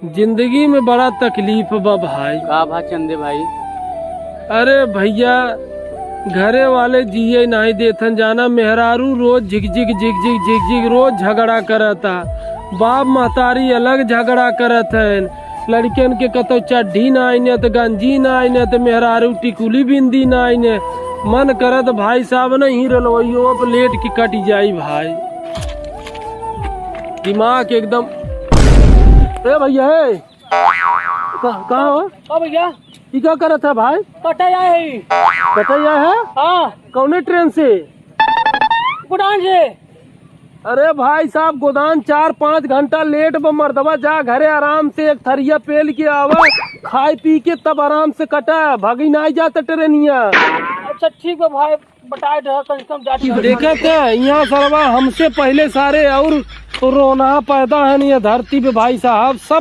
जिंदगी में बड़ा तकलीफ बा भाई। का भा चंदे भाई? अरे भैया घरे वाले जिए नहीं देथन, जाना मेहरारू रोज झिक रोज झगड़ा करता। बाप महतारी अलग झगड़ा करत है। लड़कियन के कतो चड्ढी ना आईने तो गंजी ना आईने तो मेहरारू टिकुली बिंदी ना आईने। मन करत भाई साहब नहीं रलवैयो प्लेट की कट जाई भाई। दिमाग एकदम। ए भैया कहाँ हो भैया? ये क्या करत है भाई? कटाया है। कटैया है? हाँ, कौने ट्रेन से? गोदान से। अरे भाई साहब गोदान 4-5 घंटा लेट ब मर्दवा जा घरे आराम से एक थरिया पेल के आवा, खाए पी के तब आराम से कटा। भागी नहीं जाता ट्रेनिया। अच्छा ठीक है भाई, बताए कम से कम जाती। देखा क्या यहाँ सरवा हमसे पहले सारे और रोना पैदा है नहीं धरती पे भाई साहब। सब